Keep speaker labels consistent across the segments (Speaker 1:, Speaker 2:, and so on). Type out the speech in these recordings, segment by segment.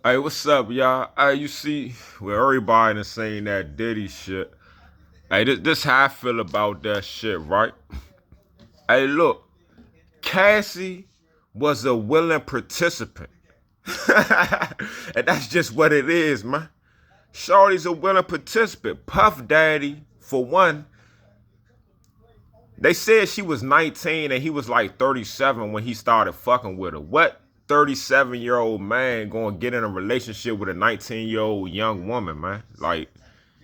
Speaker 1: Hey, what's up, y'all? Hey, you see, where everybody is saying that Diddy shit. Hey, this how I feel about that shit, right? Hey, look, Cassie was a willing participant. And that's just what it is, man. Shorty's a willing participant. Puff Daddy, for one, they said she was 19 and he was like 37 when he started fucking with her. What 37-year-old man gonna get in a relationship with a 19-year-old young woman, man? Like,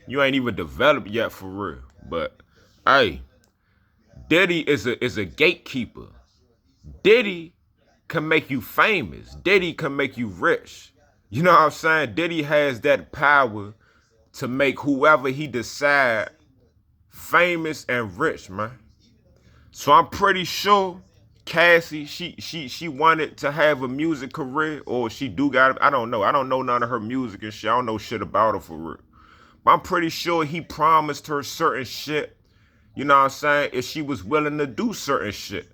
Speaker 1: you ain't even developed yet for real. But hey, Diddy is a gatekeeper. Diddy can make you famous. Diddy can make you rich. You know what I'm saying? Diddy has that power to make whoever he decide famous and rich, man. So I'm pretty sure Cassie, she wanted to have a music career, or she do got it. I don't know. I don't know none of her music and shit. I don't know shit about her for real. But I'm pretty sure he promised her certain shit. You know what I'm saying? If she was willing to do certain shit.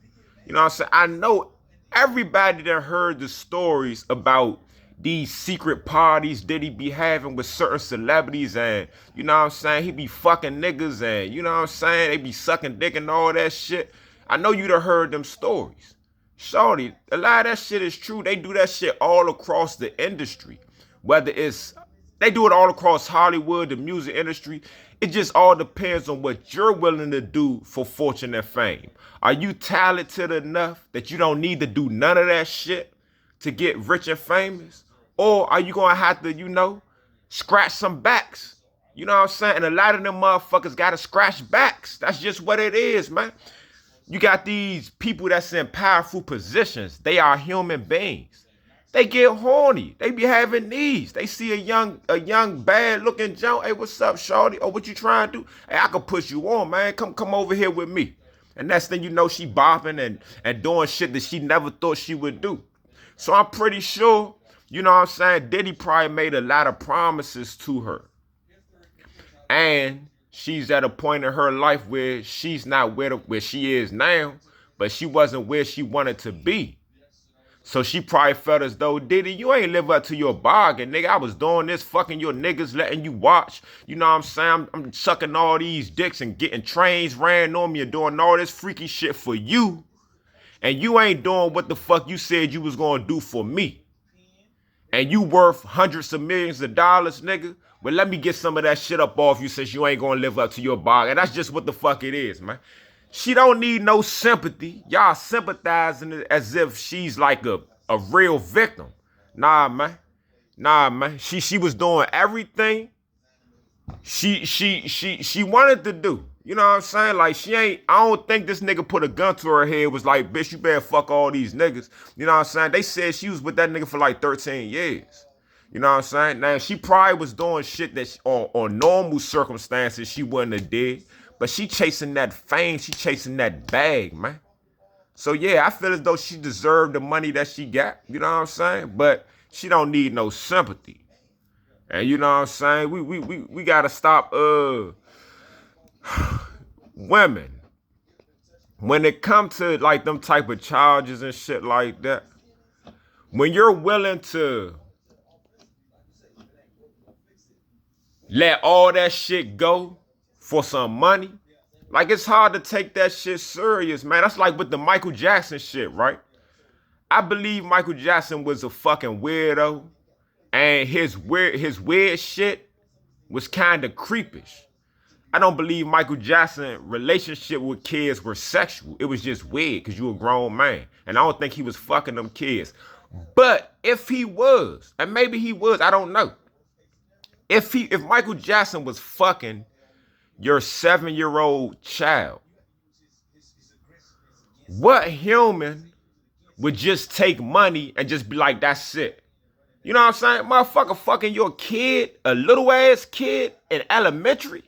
Speaker 1: You know what I'm saying? I know everybody that heard the stories about these secret parties Diddy be having with certain celebrities, and you know what I'm saying, he be fucking niggas, and you know what I'm saying, they be sucking dick and all that shit. I know you done heard them stories. Shorty, a lot of that shit is true. They do that shit all across the industry. Whether it's, they do it all across Hollywood, the music industry. It just all depends on what you're willing to do for fortune and fame. Are you talented enough that you don't need to do none of that shit to get rich and famous? Or are you gonna have to, scratch some backs? You know what I'm saying? And a lot of them motherfuckers gotta scratch backs. That's just what it is, man. You got these people that's in powerful positions. They are human beings. They get horny. They be having needs. They see a young, bad looking Joe. Hey, what's up, shorty? Oh, what you trying to do? Hey, I can push you on, man. Come over here with me. And next thing you know, she bopping and doing shit that she never thought she would do. So I'm pretty sure, you know what I'm saying, Diddy probably made a lot of promises to her. And she's at a point in her life where she's not where she is now, but she wasn't where she wanted to be. So she probably felt as though, Diddy, you ain't live up to your bargain, nigga. I was doing this, fucking your niggas, letting you watch. You know what I'm saying? I'm sucking all these dicks and getting trains ran on me and doing all this freaky shit for you. And you ain't doing what the fuck you said you was gonna do for me. And you worth hundreds of millions of dollars, nigga. Well, let me get some of that shit up off you since you ain't gonna live up to your bargain. And that's just what the fuck it is, man. She don't need no sympathy. Y'all sympathizing as if she's like a real victim. Nah, man. Nah, man. She was doing everything she wanted to do. You know what I'm saying? Like, she ain't, I don't think this nigga put a gun to her head, was like, bitch, you better fuck all these niggas. You know what I'm saying? They said she was with that nigga for like 13 years. You know what I'm saying? Now, she probably was doing shit that on normal circumstances she wouldn't have did. But she chasing that fame. She chasing that bag, man. So, yeah, I feel as though she deserved the money that she got. You know what I'm saying? But she don't need no sympathy. And you know what I'm saying? We gotta stop women. When it comes to like them type of charges and shit like that, when you're willing to let all that shit go for some money, like, it's hard to take that shit serious, man. That's like with the Michael Jackson shit, right? I believe Michael Jackson was a fucking weirdo, and his weird shit was kind of creepish. I don't believe Michael Jackson relationship with kids were sexual. It was just weird because you a grown man. And I don't think he was fucking them kids. But if he was, and maybe he was, I don't know. If Michael Jackson was fucking your 7-year-old child, what human would just take money and just be like, that's it? You know what I'm saying? Motherfucker fucking your kid, a little ass kid in elementary.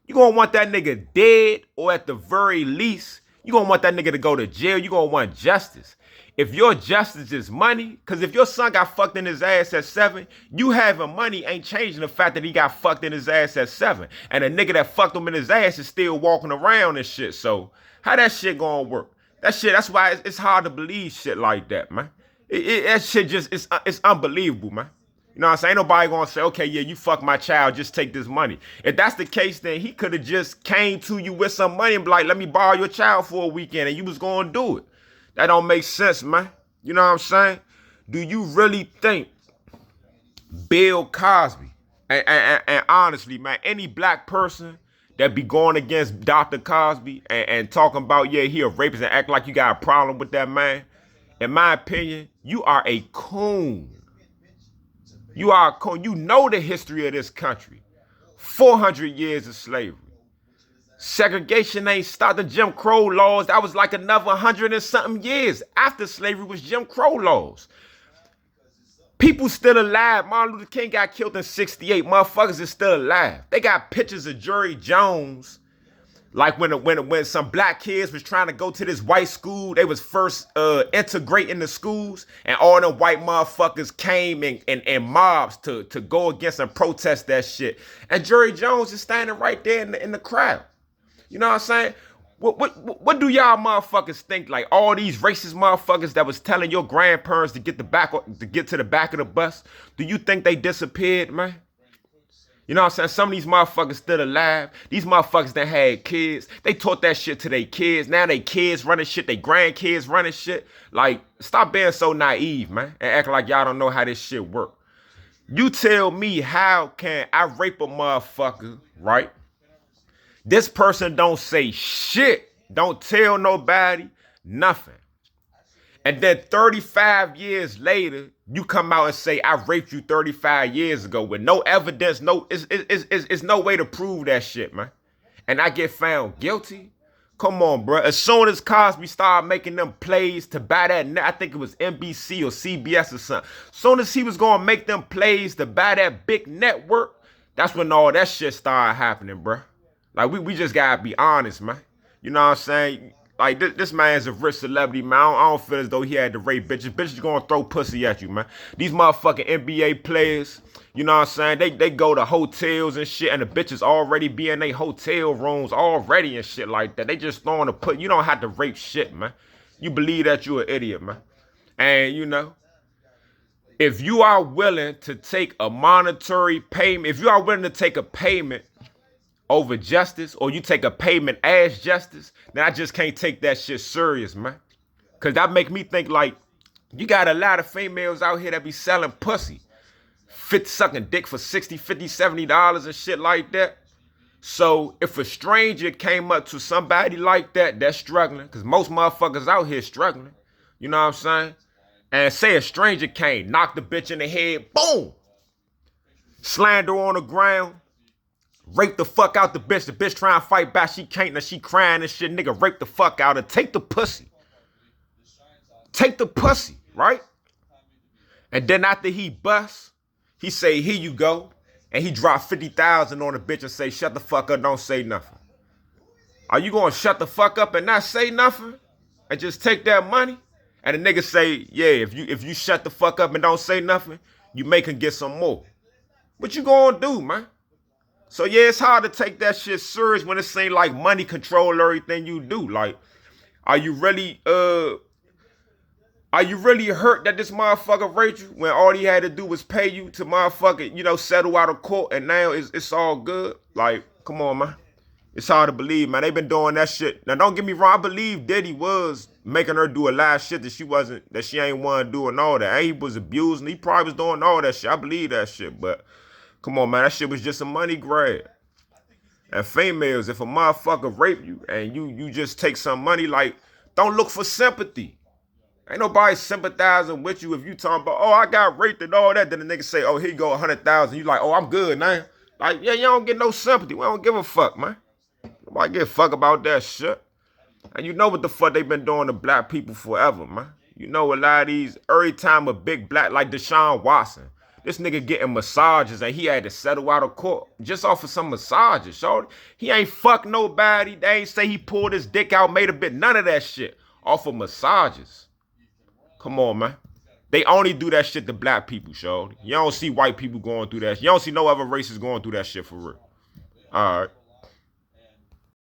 Speaker 1: You gonna want that nigga dead, or at the very least, you gonna want that nigga to go to jail. You gonna want justice. If your justice is money, because if your son got fucked in his ass at 7, you having money ain't changing the fact that he got fucked in his ass at 7. And a nigga that fucked him in his ass is still walking around and shit. So how that shit gonna work? That's why it's hard to believe shit like that, man. That shit just, it's unbelievable, man. You know what I'm saying? Ain't nobody gonna say, okay, yeah, you fuck my child, just take this money. If that's the case, then he could have just came to you with some money and be like, let me borrow your child for a weekend, and you was gonna do it. That don't make sense, man. You know what I'm saying? Do you really think Bill Cosby, and honestly, man, any black person that be going against Dr. Cosby and talking about, yeah, he a rapist and act like you got a problem with that man, in my opinion, you are a coon. You are a coon. You know the history of this country. 400 years of slavery. Segregation ain't started. The Jim Crow laws, that was like another 100 and something years after slavery was Jim Crow laws. People still alive. Martin Luther King got killed in 68. Motherfuckers is still alive. They got pictures of Jerry Jones. Like when some black kids was trying to go to this white school, they was first integrating the schools, and all them white motherfuckers came in mobs to go against and protest that shit. And Jerry Jones is standing right there in the crowd. You know what I'm saying? What do y'all motherfuckers think? Like all these racist motherfuckers that was telling your grandparents to get to the back of the bus, do you think they disappeared, man? You know what I'm saying? Some of these motherfuckers still alive. These motherfuckers that had kids, they taught that shit to their kids. Now they kids running shit, they grandkids running shit. Like, stop being so naive, man, and acting like y'all don't know how this shit work. You tell me, how can I rape a motherfucker, right? This person don't say shit, don't tell nobody, nothing. And then 35 years later, you come out and say, I raped you 35 years ago with no evidence, it's no way to prove that shit, man. And I get found guilty? Come on, bro. As soon as Cosby started making them plays to buy that, I think it was NBC or CBS or something. As soon as he was going to make them plays to buy that big network, that's when all that shit started happening, bro. Like, we just got to be honest, man. You know what I'm saying? Like, this man's a rich celebrity, man. I don't feel as though he had to rape bitches. Bitches gonna throw pussy at you, man. These motherfucking NBA players, you know what I'm saying? They go to hotels and shit, and the bitches already be in their hotel rooms already and shit like that. They just throwing a put. You don't have to rape shit, man. You believe that you an idiot, man. And, you know, if you are willing to take a monetary payment, if you are willing to take a payment over justice, or you take a payment as justice, then I just can't take that shit serious, man. Cause that make me think like, you got a lot of females out here that be selling pussy, sucking dick for $60, $50, $70 and shit like that. So if a stranger came up to somebody like that that's struggling, cause most motherfuckers out here struggling, you know what I'm saying? And say a stranger came, knocked the bitch in the head, boom, slammed her on the ground, rape the fuck out the bitch trying to fight back, she can't, and she crying and shit, nigga, rape the fuck out of her, take the pussy. Take the pussy, right? And then after he busts, he say, here you go, and he drop 50,000 on the bitch and say, shut the fuck up, don't say nothing. Are you gonna shut the fuck up and not say nothing? And just take that money? And the nigga say, yeah, if you shut the fuck up and don't say nothing, you may can get some more. What you gonna do, man? So yeah, it's hard to take that shit serious when it seems like money control everything you do. Like, are you really hurt that this motherfucker raped you when all he had to do was pay you to motherfucker, you know, settle out of court, and now it's all good? Like, come on, man. It's hard to believe, man. They been doing that shit. Now, don't get me wrong. I believe Diddy was making her do a lot of shit that she ain't want to do and all that. And he was abusing. He probably was doing all that shit. I believe that shit, but come on, man, that shit was just a money grab. And females, if a motherfucker rape you and you just take some money, like, don't look for sympathy. Ain't nobody sympathizing with you if you talking about, oh, I got raped and all that. Then the nigga say, oh, here you go, 100,000. You like, oh, I'm good now. Like, yeah, you don't get no sympathy. We don't give a fuck, man. Nobody give a fuck about that shit. And you know what the fuck they been doing to black people forever, man. You know a lot of these, every time a big black, like Deshaun Watson, this nigga getting massages and he had to settle out of court just off of some massages, shorty. He ain't fuck nobody. They ain't say he pulled his dick out, made a bit, none of that shit off of massages. Come on, man. They only do that shit to black people, shorty. You don't see white people going through that. You don't see no other races going through that shit for real. All right.